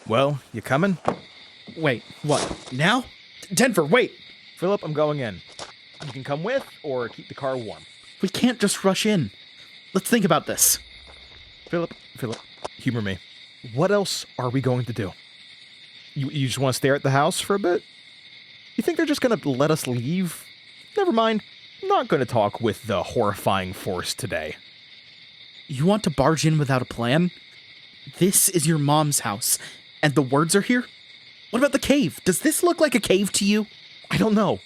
Well, you coming? Wait, what? Now? Denver, wait! Philip, I'm going in. You can come with, or keep the car warm. We can't just rush in. Let's think about this. Philip, humor me. What else are we going to do? You just want to stare at the house for a bit? You think they're just going to let us leave? Never mind. I'm not going to talk with the horrifying force today. You want to barge in without a plan? This is your mom's house, and the words are here? What about the cave? Does this look like a cave to you? I don't know.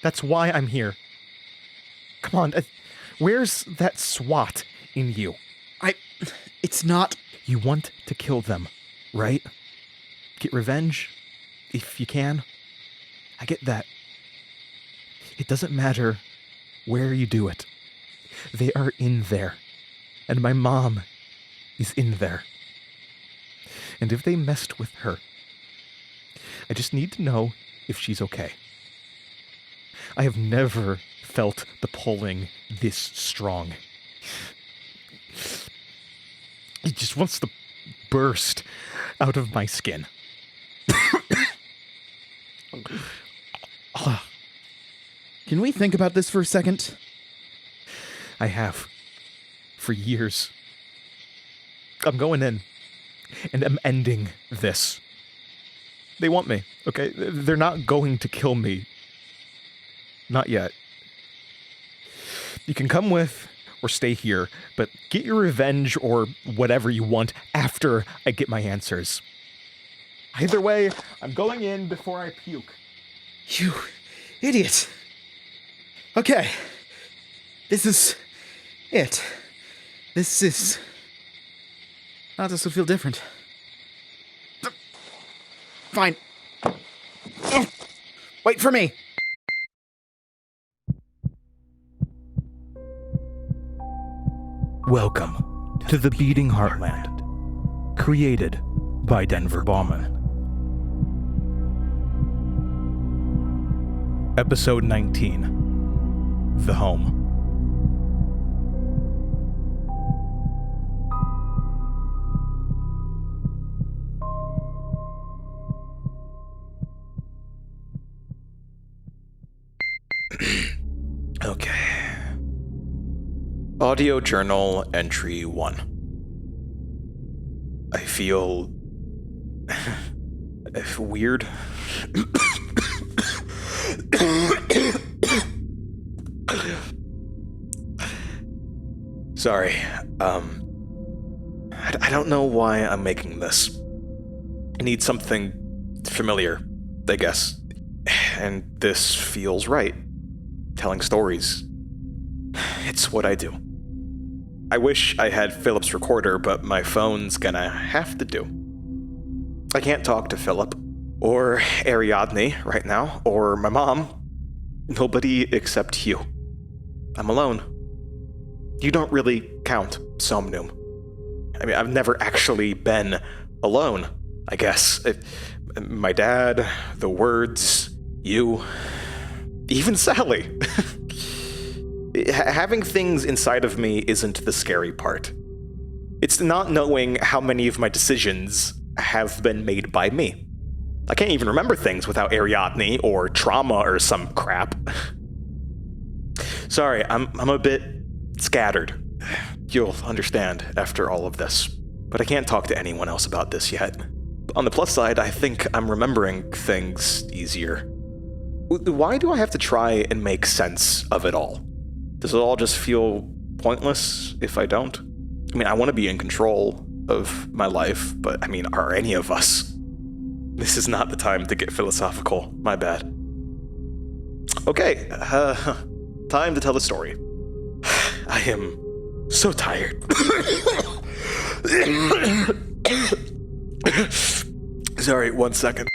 That's why I'm here. Come on, where's that SWAT in you? It's not... You want to kill them, right? Get revenge, if you can. I get that. It doesn't matter where you do it. They are in there. And my mom is in there. And if they messed with her, I just need to know if she's okay. I have never felt the pulling this strong. It just wants to burst out of my skin. Can we think about this for a second? I have. For years. I'm going in. And I'm ending this. They want me, okay? They're not going to kill me. Not yet. You can come with or stay here, but get your revenge or whatever you want after I get my answers. Either way, I'm going in before I puke. You idiot. Okay. This is it. This is... Oh, this will feel different. Fine. Wait for me. Welcome to the Beating Heartland, created by Denver Baughman. Episode 19, The Home. Okay. Audio Journal Entry 1. I feel... weird. Sorry. I don't know why I'm making this. I need something familiar, I guess. And this feels right. Telling stories. It's what I do. I wish I had Philip's recorder, but my phone's gonna have to do. I can't talk to Philip, or Ariadne right now, or my mom. Nobody except you. I'm alone. You don't really count, Somnum. I mean, I've never actually been alone, I guess. My dad, the words, you, even Sally. Having things inside of me isn't the scary part. It's not knowing how many of my decisions have been made by me. I can't even remember things without Ariadne or trauma or some crap. Sorry, I'm a bit scattered. You'll understand after all of this. But I can't talk to anyone else about this yet. On the plus side, I think I'm remembering things easier. Why do I have to try and make sense of it all? Does it all just feel pointless if I don't? I mean, I want to be in control of my life, but I mean, are any of us? This is not the time to get philosophical. My bad. Okay, time to tell the story. I am so tired. Sorry, 1 second.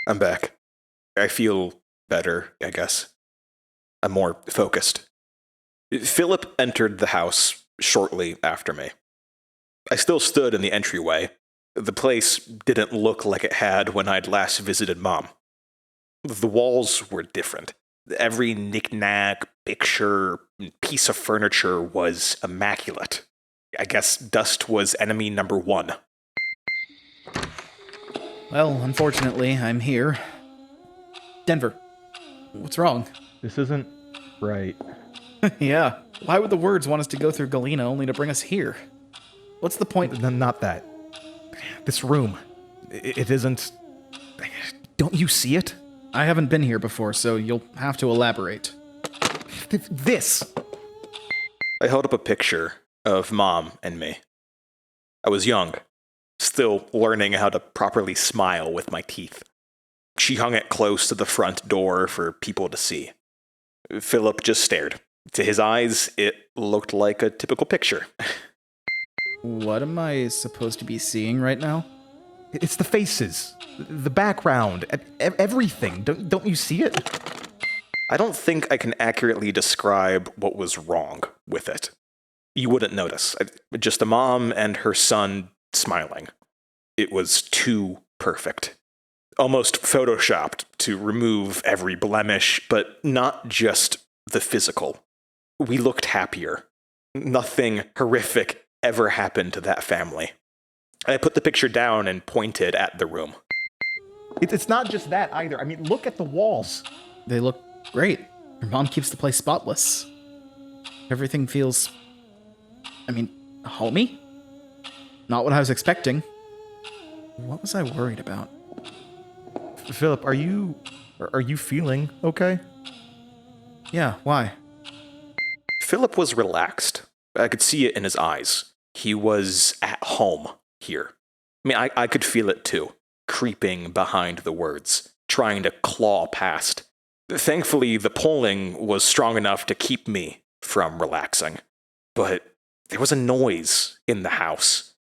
I'm back. I feel better, I guess. I'm more focused. Philip entered the house shortly after me. I still stood in the entryway. The place didn't look like it had when I'd last visited Mom. The walls were different. Every knick-knack, picture, piece of furniture was immaculate. I guess dust was enemy number one Well, unfortunately, I'm here. Denver, what's wrong? This isn't right. Yeah. Why would the words want us to go through Galena only to bring us here? What's the point? Not that. This room. It isn't... Don't you see it? I haven't been here before, so you'll have to elaborate. This! I held up a picture of Mom and me. I was young, still learning how to properly smile with my teeth. She hung it close to the front door for people to see. Philip just stared. To his eyes, it looked like a typical picture. What am I supposed to be seeing right now? It's the faces, the background, everything. Don't you see it? I don't think I can accurately describe what was wrong with it. You wouldn't notice. Just a mom and her son smiling. It was too perfect. Almost photoshopped to remove every blemish, but not just the physical. We looked happier. Nothing horrific ever happened to that family. I put the picture down and pointed at the room. It's not just that either. I mean, look at the walls. They look great. Your mom keeps the place spotless. Everything feels... homey? Not what I was expecting. What was I worried about? Philip, are you feeling okay? Yeah, why? Philip was relaxed. I could see it in his eyes. He was at home here. I could feel it too, creeping behind the words, trying to claw past. Thankfully, the polling was strong enough to keep me from relaxing. But there was a noise in the house.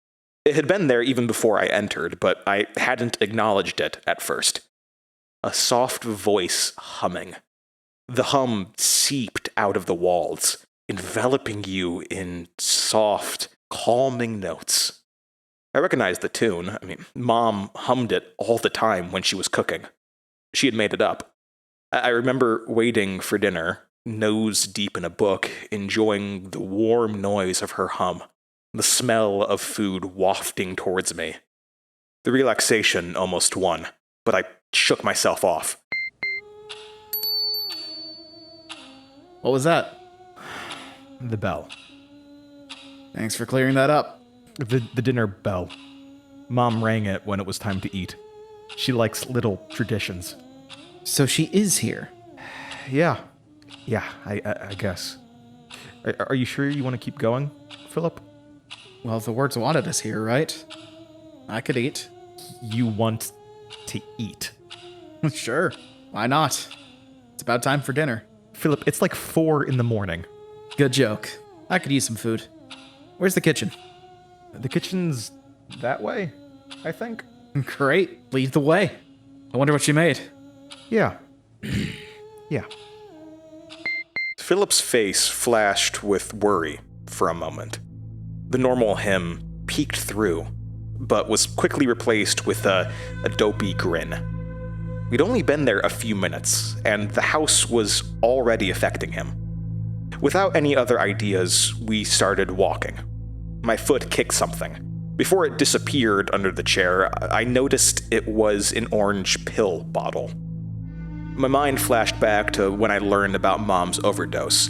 It had been there even before I entered, but I hadn't acknowledged it at first. A soft voice humming. The hum seeped out of the walls, enveloping you in soft, calming notes. I recognized the tune. Mom hummed it all the time when she was cooking. She had made it up. I remember waiting for dinner, nose deep in a book, enjoying the warm noise of her hum, the smell of food wafting towards me. The relaxation almost won, but I shook myself off. What was that? The bell. Thanks for clearing that up. The dinner bell. Mom rang it when it was time to eat. She likes little traditions. So she is here. Yeah, I guess. Are you sure you want to keep going, Philip? Well, the words wanted us here, right? I could eat. You want to eat? Sure. Why not? It's about time for dinner. Philip, it's like 4 a.m. Good joke. I could use some food. Where's the kitchen? The kitchen's that way, I think. Great. Lead the way. I wonder what she made. Yeah. Yeah. Philip's face flashed with worry for a moment. The normal him peeked through, but was quickly replaced with a dopey grin. We'd only been there a few minutes, and the house was already affecting him. Without any other ideas, we started walking. My foot kicked something. Before it disappeared under the chair, I noticed it was an orange pill bottle. My mind flashed back to when I learned about Mom's overdose.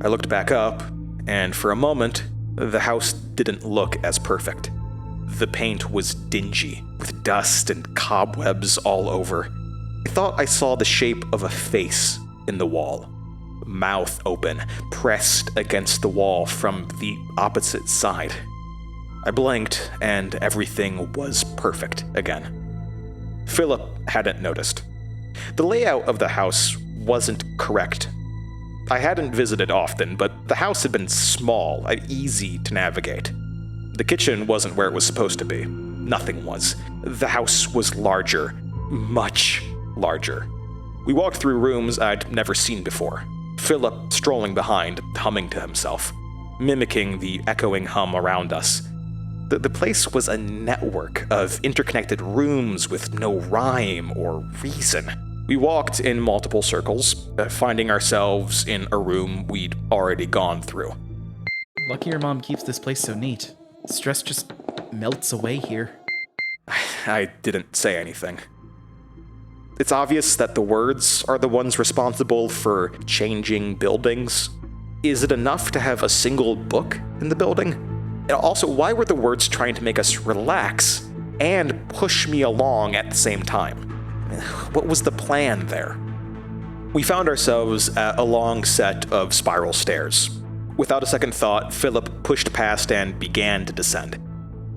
I looked back up, and for a moment, the house didn't look as perfect. The paint was dingy, with dust and cobwebs all over. I thought I saw the shape of a face in the wall. Mouth open, pressed against the wall from the opposite side. I blinked, and everything was perfect again. Philip hadn't noticed. The layout of the house wasn't correct. I hadn't visited often, but the house had been small and easy to navigate. The kitchen wasn't where it was supposed to be. Nothing was. The house was larger, much larger. We walked through rooms I'd never seen before. Philip strolling behind, humming to himself, mimicking the echoing hum around us. The place was a network of interconnected rooms with no rhyme or reason. We walked in multiple circles, finding ourselves in a room we'd already gone through. Lucky your mom keeps this place so neat. Stress just melts away here. I didn't say anything. It's obvious that the words are the ones responsible for changing buildings. Is it enough to have a single book in the building? And also, why were the words trying to make us relax and push me along at the same time? What was the plan there? We found ourselves at a long set of spiral stairs. Without a second thought, Philip pushed past and began to descend.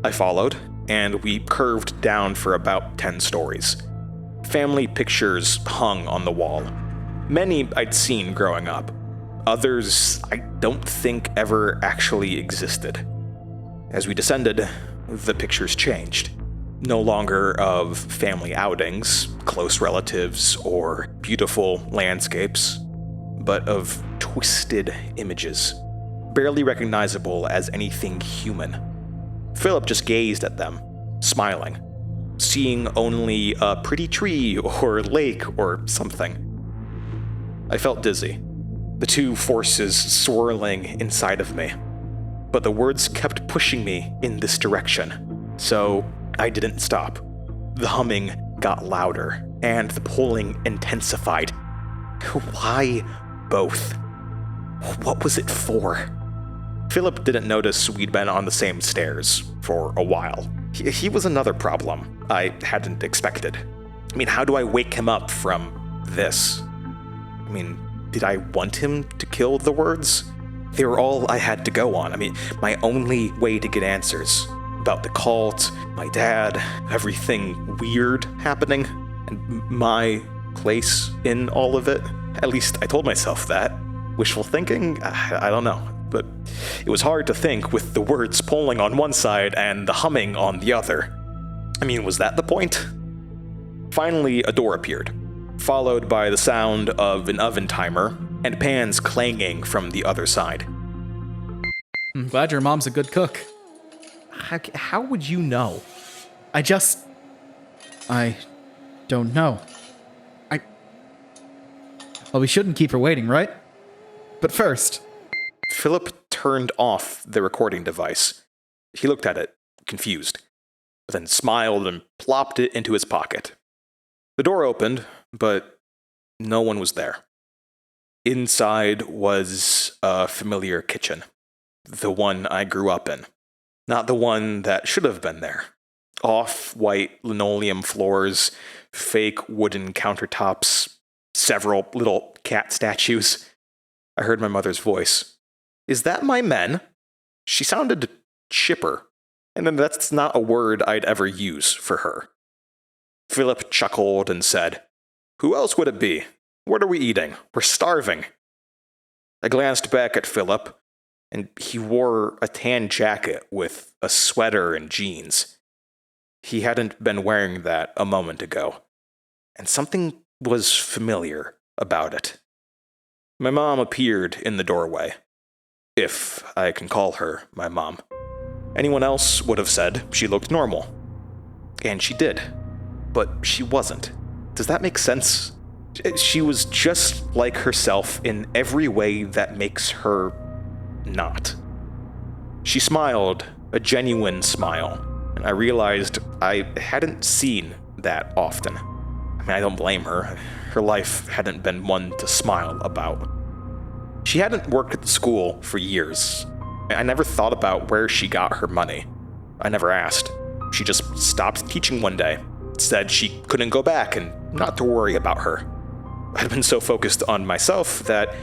I followed, and we curved down for about 10 stories. Family pictures hung on the wall. Many I'd seen growing up. Others I don't think ever actually existed. As we descended, the pictures changed. No longer of family outings, close relatives, or beautiful landscapes, but of twisted images, barely recognizable as anything human. Philip just gazed at them, smiling, seeing only a pretty tree or lake or something. I felt dizzy, the two forces swirling inside of me, but the words kept pushing me in this direction, so I didn't stop. The humming got louder, and the pulling intensified. Why both? What was it for? Philip didn't notice we'd been on the same stairs for a while. He was another problem I hadn't expected. I mean, how do I wake him up from this? I mean, did I want him to kill the words? They were all I had to go on. I mean, my only way to get answers about the cult, my dad, everything weird happening, and my place in all of it. At least I told myself that. Wishful thinking? I don't know. But it was hard to think with the words pulling on one side and the humming on the other. I mean, was that the point? Finally, a door appeared, followed by the sound of an oven timer and pans clanging from the other side. I'm glad your mom's a good cook. How would you know? I don't know. Well, we shouldn't keep her waiting, right? But first... Philip turned off the recording device. He looked at it, confused, then smiled and plopped it into his pocket. The door opened, but no one was there. Inside was a familiar kitchen, the one I grew up in, not the one that should have been there. Off-white linoleum floors, fake wooden countertops, several little cat statues. I heard my mother's voice. "Is that my men?" She sounded chipper, and then that's not a word I'd ever use for her. Philip chuckled and said, "Who else would it be? What are we eating? We're starving." I glanced back at Philip, and he wore a tan jacket with a sweater and jeans. He hadn't been wearing that a moment ago, and something was familiar about it. My mom appeared in the doorway. If I can call her my mom. Anyone else would have said she looked normal. And she did. But she wasn't. Does that make sense? She was just like herself in every way that makes her not. She smiled, a genuine smile, and I realized I hadn't seen that often. I mean, I don't blame her. Her life hadn't been one to smile about. She hadn't worked at the school for years. I never thought about where she got her money. I never asked. She just stopped teaching one day, said she couldn't go back and not to worry about her. I'd been so focused on myself that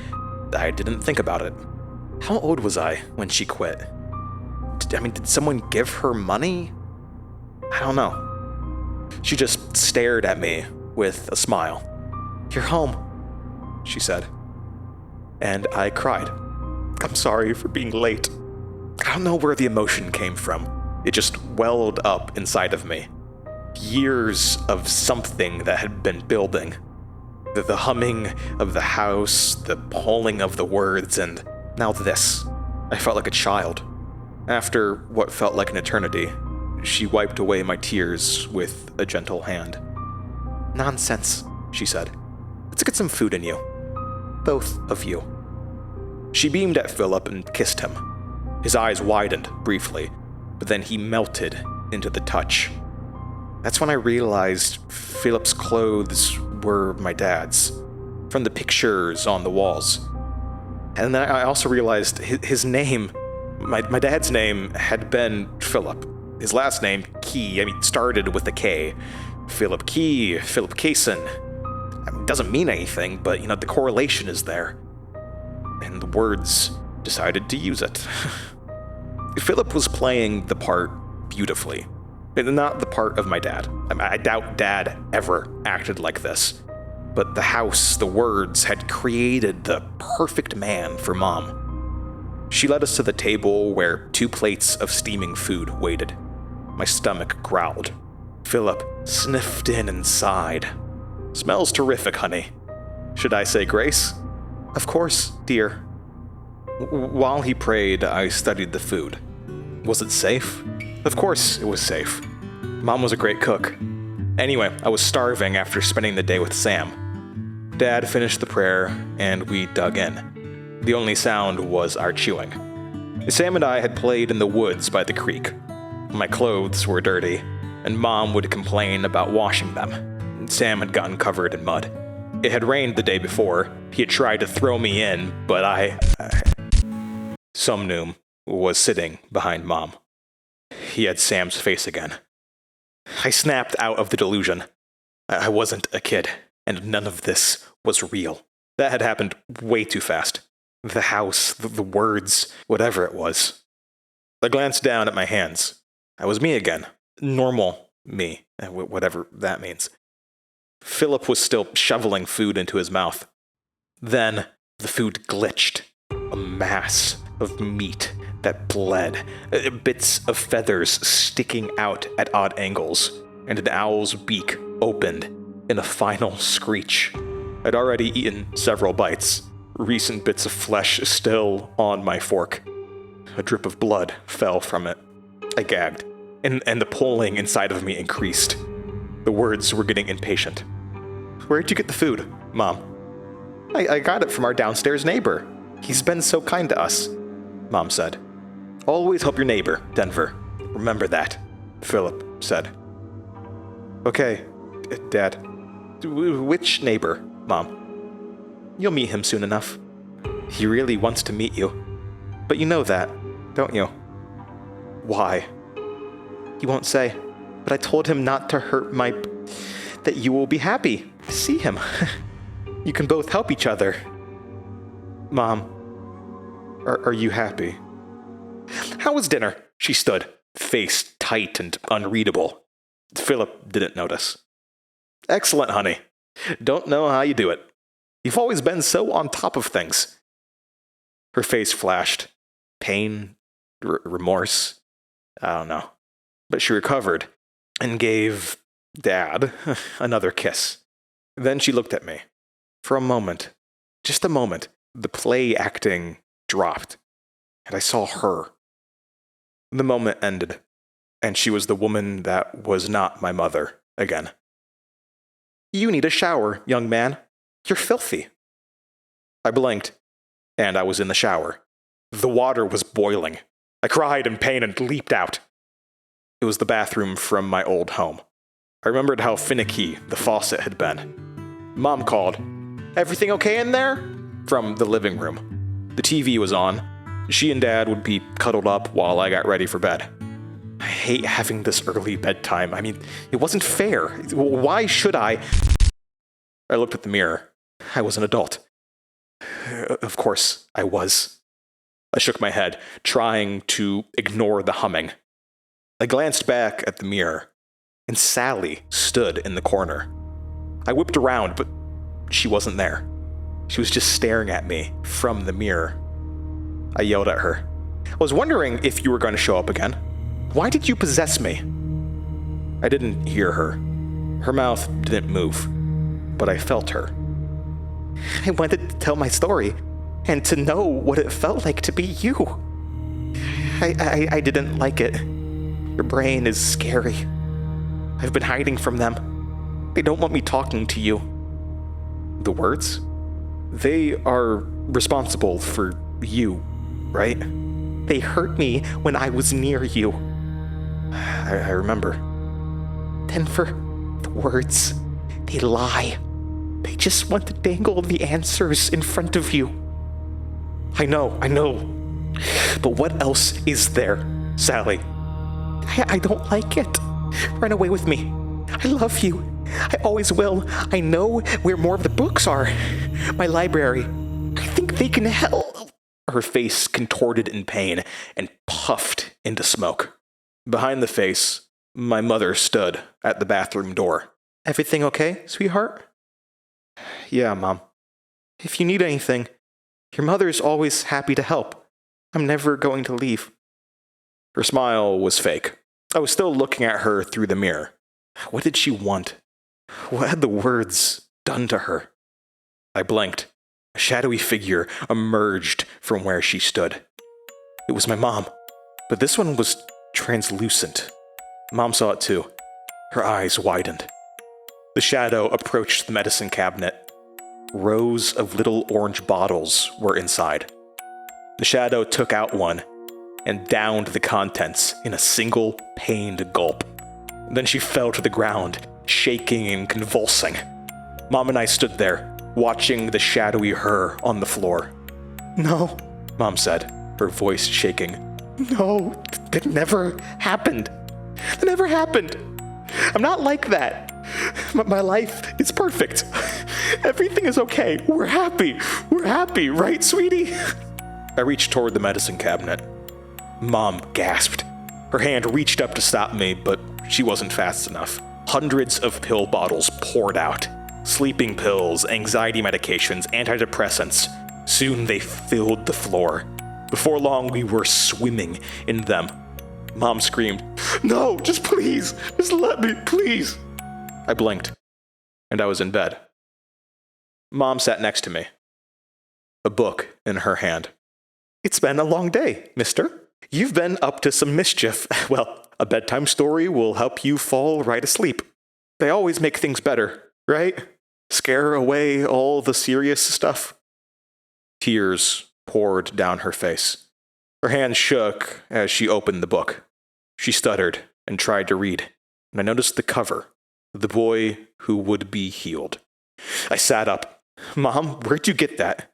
I didn't think about it. How old was I when she quit? Did someone give her money? I don't know. She just stared at me with a smile. "You're home," she said. And I cried. "I'm sorry for being late." I don't know where the emotion came from. It just welled up inside of me. Years of something that had been building. The humming of the house, the pulling of the words, and now this. I felt like a child. After what felt like an eternity, she wiped away my tears with a gentle hand. "Nonsense," she said. "Let's get some food in you. Both of you." She beamed at Philip and kissed him. His eyes widened briefly, but then he melted into the touch. That's when I realized Philip's clothes were my dad's, from the pictures on the walls. And then I also realized his name, my dad's name, had been Philip. His last name, Key, started with a K. Philip Key, Philip Kaysen. It doesn't mean anything, but, the correlation is there. And the words decided to use it. Philip was playing the part beautifully. Not the part of my dad. I doubt Dad ever acted like this. But the house, the words, had created the perfect man for Mom. She led us to the table where 2 plates of steaming food waited. My stomach growled. Philip sniffed in and sighed. "Smells terrific, honey. Should I say grace?" "Of course, dear." While he prayed, I studied the food. Was it safe? Of course it was safe. Mom was a great cook. Anyway, I was starving after spending the day with Sam. Dad finished the prayer, and we dug in. The only sound was our chewing. Sam and I had played in the woods by the creek. My clothes were dirty, and Mom would complain about washing them. Sam had gotten covered in mud. It had rained the day before. He had tried to throw me in, but Somnoom was sitting behind Mom. He had Sam's face again. I snapped out of the delusion. I wasn't a kid, and none of this was real. That had happened way too fast. The house, the words, whatever it was. I glanced down at my hands. I was me again. Normal me, whatever that means. Philip was still shoveling food into his mouth. Then the food glitched. A mass of meat that bled, bits of feathers sticking out at odd angles, and an owl's beak opened in a final screech. I'd already eaten several bites, recent bits of flesh still on my fork. A drip of blood fell from it. I gagged, and the pulling inside of me increased. The words were getting impatient. "Where'd you get the food, Mom?" I got it from our downstairs neighbor. He's been so kind to us," Mom said. "Always help your neighbor, Denver. Remember that," Philip said. "Okay, Dad. Which neighbor, Mom?" "You'll meet him soon enough. He really wants to meet you. But you know that, don't you?" "Why?" "He won't say, but I told him not to hurt that you will be happy to see him. You can both help each other." "Mom, are you happy?" "How was dinner?" She stood, face tight and unreadable. Philip didn't notice. "Excellent, honey. Don't know how you do it. You've always been so on top of things." Her face flashed. Pain, remorse, I don't know. But she recovered and gave Dad another kiss. Then she looked at me. For a moment, just a moment, the play acting dropped, and I saw her. The moment ended, and she was the woman that was not my mother again. "You need a shower, young man. You're filthy." I blinked, and I was in the shower. The water was boiling. I cried in pain and leaped out. It was the bathroom from my old home. I remembered how finicky the faucet had been. Mom called, "Everything okay in there?" from the living room. The TV was on. She and Dad would be cuddled up while I got ready for bed. I hate having this early bedtime. It wasn't fair. Why should I? I looked at the mirror. I was an adult. Of course, I was. I shook my head, trying to ignore the humming. I glanced back at the mirror, and Sally stood in the corner. I whipped around, but she wasn't there. She was just staring at me from the mirror. I yelled at her. "I was wondering if you were going to show up again. Why did you possess me?" I didn't hear her. Her mouth didn't move, but I felt her. "I wanted to tell my story, and to know what it felt like to be you. I didn't like it. Your brain is scary. I've been hiding from them. They don't want me talking to you." The words? They are responsible for you, right? They hurt me when I was near you. I remember. Denver, the words, they lie. They just want to dangle the answers in front of you. I know. But what else is there, Sally? I don't like it. Run away with me. I love you. I always will. I know where more of the books are. My library. I think they can help. Her face contorted in pain and puffed into smoke. Behind the face, my mother stood at the bathroom door. Everything okay, sweetheart? Yeah, Mom. If you need anything, your mother's always happy to help. I'm never going to leave. Her smile was fake. I was still looking at her through the mirror. What did she want? What had the words done to her? I blinked. A shadowy figure emerged from where she stood. It was my mom, but this one was translucent. Mom saw it too. Her eyes widened. The shadow approached the medicine cabinet. Rows of little orange bottles were inside. The shadow took out one and downed the contents in a single pained gulp. Then she fell to the ground, shaking and convulsing. Mom and I stood there, watching the shadowy her on the floor. No, Mom said, her voice shaking. No, that never happened. That never happened. I'm not like that. My life is perfect. Everything is okay. We're happy. We're happy, right, sweetie? I reached toward the medicine cabinet. Mom gasped. Her hand reached up to stop me, but she wasn't fast enough. Hundreds of pill bottles poured out. Sleeping pills, anxiety medications, antidepressants. Soon they filled the floor. Before long, we were swimming in them. Mom screamed, "No, just please, just let me, please." I blinked, and I was in bed. Mom sat next to me, a book in her hand. "It's been a long day, mister. You've been up to some mischief. Well, a bedtime story will help you fall right asleep. They always make things better, right? Scare away all the serious stuff." Tears poured down her face. Her hand shook as she opened the book. She stuttered and tried to read, and I noticed the cover, The Boy Who Would Be Healed. I sat up. "Mom, where'd you get that?"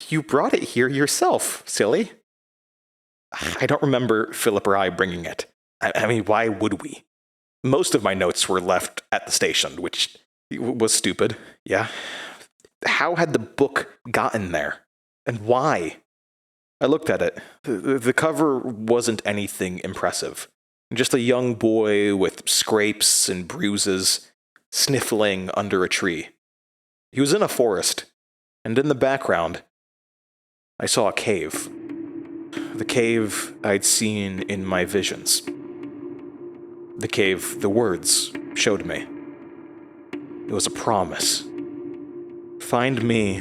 "You brought it here yourself, silly." I don't remember Philip or I bringing it. I mean, why would we? Most of my notes were left at the station, which was stupid, yeah. How had the book gotten there? And why? I looked at it. The cover wasn't anything impressive. Just a young boy with scrapes and bruises, sniffling under a tree. He was in a forest, and in the background, I saw a cave. The cave I'd seen in my visions. The cave the words showed me. It was a promise. "Find me,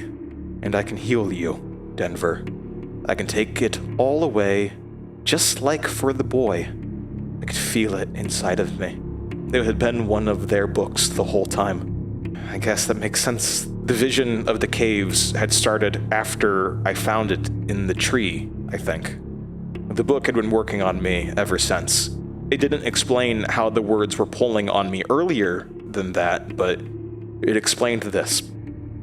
and I can heal you, Denver. I can take it all away, just like for the boy." I could feel it inside of me. It had been one of their books the whole time. I guess that makes sense. The vision of the caves had started after I found it in the tree, I think. The book had been working on me ever since. It didn't explain how the words were pulling on me earlier than that, but it explained this.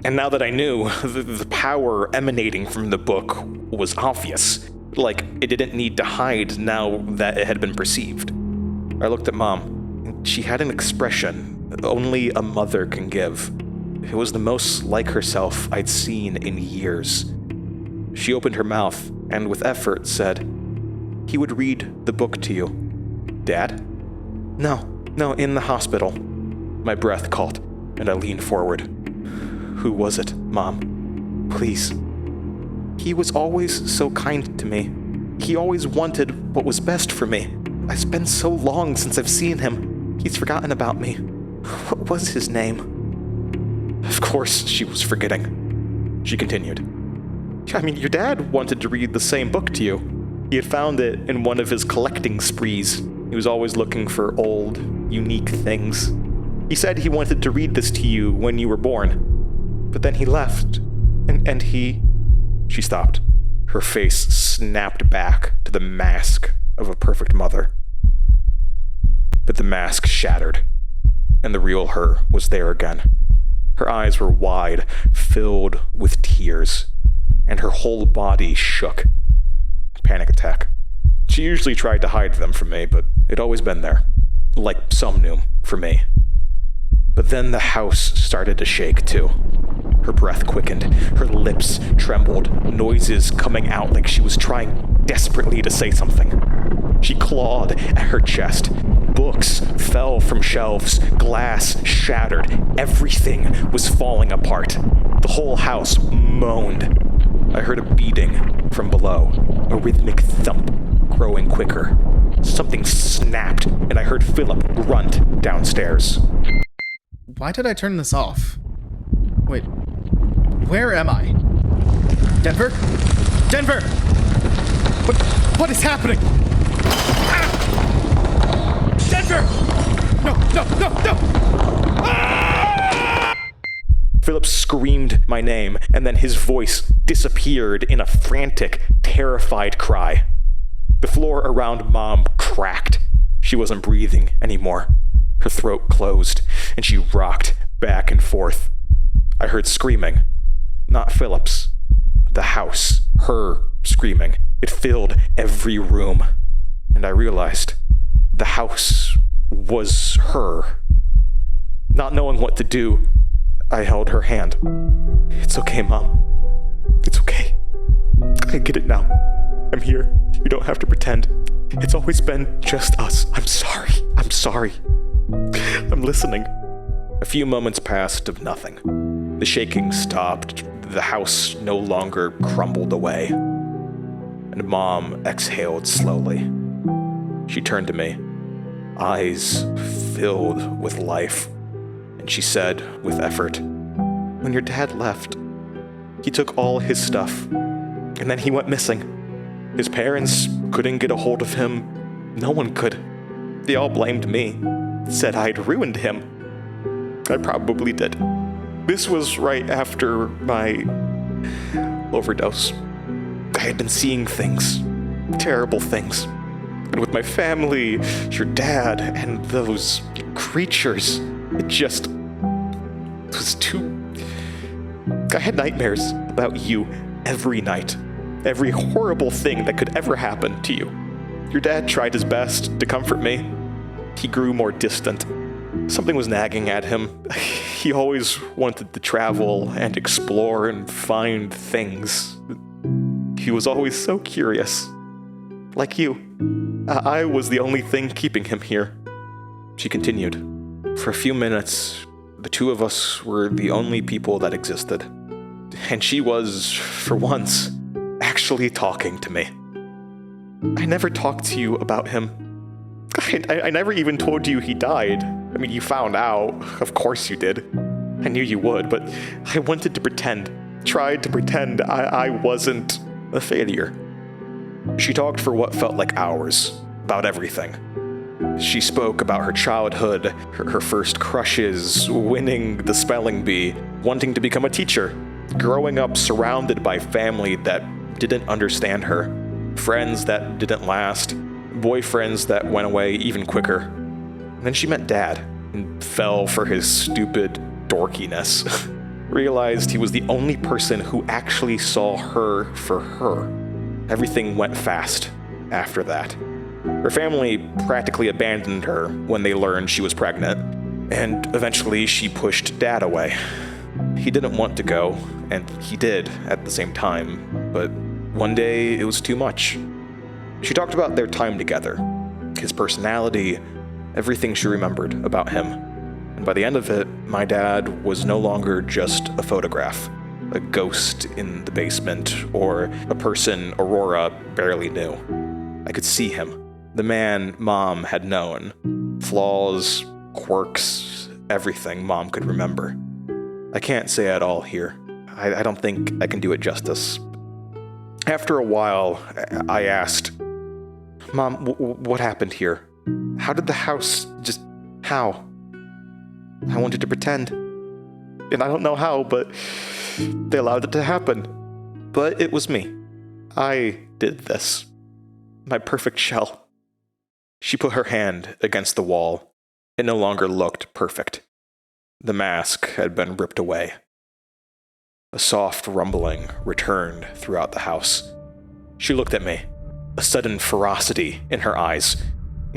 And now that I knew, the power emanating from the book was obvious. Like, it didn't need to hide now that it had been perceived. I looked at Mom, and she had an expression only a mother can give. It was the most like herself I'd seen in years. She opened her mouth, and with effort said, "He would read the book to you." "Dad?" No, in the hospital." My breath caught, and I leaned forward. "Who was it, Mom? Please." "He was always so kind to me. He always wanted what was best for me. It's been so long since I've seen him. He's forgotten about me. What was his name?" Of course she was forgetting. She continued. "I mean, your dad wanted to read the same book to you. He had found it in one of his collecting sprees. He was always looking for old, unique things. He said he wanted to read this to you when you were born. But then he left, and he..." She stopped. Her face snapped back to the mask of a perfect mother. But the mask shattered. and the real her was there again. Her eyes were wide, filled with tears, and her whole body shook. Panic attack. She usually tried to hide them from me, but it'd always been there. Like Somnum for me. But then the house started to shake too. Her breath quickened, her lips trembled, noises coming out like she was trying desperately to say something. She clawed at her chest. Books fell from shelves, glass shattered, everything was falling apart. The whole house moaned. I heard a beating from below, a rhythmic thump growing quicker. Something snapped, and I heard Philip grunt downstairs. Why did I turn this off? Wait, where am I? Denver? Denver! What is happening? Ah! Denver! No! Ah! Philip screamed my name, and then his voice disappeared in a frantic, terrified cry. The floor around Mom cracked. She wasn't breathing anymore. Her throat closed, and she rocked back and forth. I heard screaming. Not Philip's. The house. Her screaming. It filled every room. And I realized the house was her. Not knowing what to do, I held her hand. It's okay, Mom. It's okay. I get it now. I'm here. You don't have to pretend. It's always been just us. I'm sorry. I'm listening. A few moments passed of nothing. The shaking stopped. The house no longer crumbled away. And Mom exhaled slowly. She turned to me, eyes filled with life, and she said with effort, "When your dad left, he took all his stuff, and then he went missing. His parents couldn't get a hold of him. No one could. They all blamed me, said I'd ruined him. I probably did. This was right after my overdose. I had been seeing things, terrible things. And with my family, your dad, and those creatures, it just was too... I had nightmares about you every night. Every horrible thing that could ever happen to you. Your dad tried his best to comfort me. He grew more distant. Something was nagging at him. He always wanted to travel and explore and find things. He was always so curious. Like you. I was the only thing keeping him here." She continued. "For a few minutes, the two of us were the only people that existed. And she was, for once, actually talking to me. I never talked to you about him. I never even told you he died. I mean, you found out. Of course you did. I knew you would, but I wanted to pretend. Tried to pretend I wasn't a failure." She talked for what felt like hours, about everything. She spoke about her childhood, her first crushes, winning the spelling bee, wanting to become a teacher, growing up surrounded by family that didn't understand her, friends that didn't last, boyfriends that went away even quicker. And then she met Dad and fell for his stupid dorkiness. Realized he was the only person who actually saw her for her. Everything went fast after that. Her family practically abandoned her when they learned she was pregnant, and eventually she pushed Dad away. He didn't want to go, and he did at the same time, but one day it was too much. She talked about their time together, his personality, everything she remembered about him. And by the end of it, my dad was no longer just a photograph, a ghost in the basement, or a person Aurora barely knew. I could see him, the man Mom had known. Flaws, quirks, everything Mom could remember. I can't say it all here. I don't think I can do it justice. After a while, I asked, "Mom, what happened here? How did the house just... how?" I wanted to pretend. And I don't know how, but they allowed it to happen. But it was me. I did this. My perfect shell. She put her hand against the wall, It no longer looked perfect. The mask had been ripped away. A soft rumbling returned throughout the house. She looked at me, a sudden ferocity in her eyes,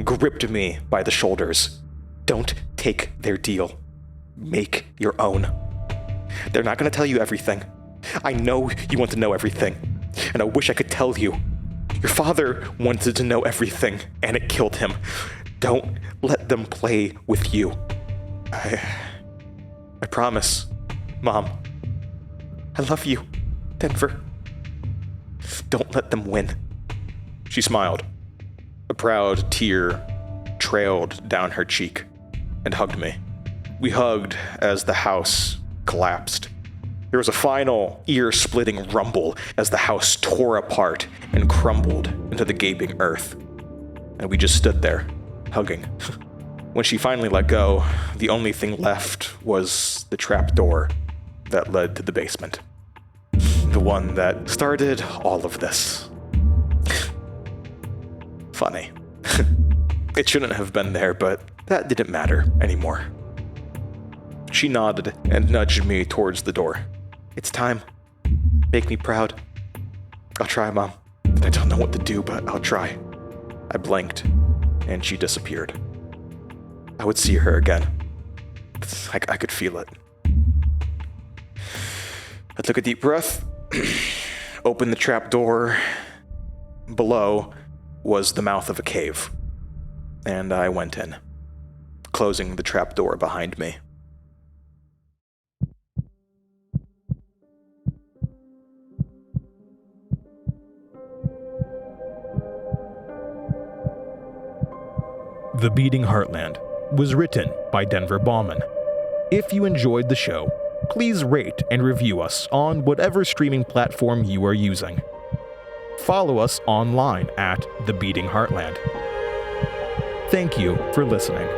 gripped me by the shoulders. Don't take their deal. Make your own. They're not going to tell you everything. I know you want to know everything, and I wish I could tell you. Your father wanted to know everything, and it killed him. Don't let them play with you. I promise, Mom. I love you, Denver. Don't let them win. She smiled. A proud tear trailed down her cheek and hugged me. We hugged as the house collapsed. There was a final ear-splitting rumble as the house tore apart and crumbled into the gaping earth. And we just stood there, hugging. When she finally let go, the only thing left was the trap door that led to the basement. The one that started all of this. Funny. It shouldn't have been there, but that didn't matter anymore. She nodded and nudged me towards the door. It's time. Make me proud. I'll try, Mom. I don't know what to do, but I'll try. I blinked, and she disappeared. I would see her again. I could feel it. I took a deep breath, opened the trap door. Below was the mouth of a cave, and I went in, closing the trap door behind me. The Beating Heartland was written by Denver Baughman. If you enjoyed the show, please rate and review us on whatever streaming platform you are using. Follow us online at The Beating Heartland. Thank you for listening.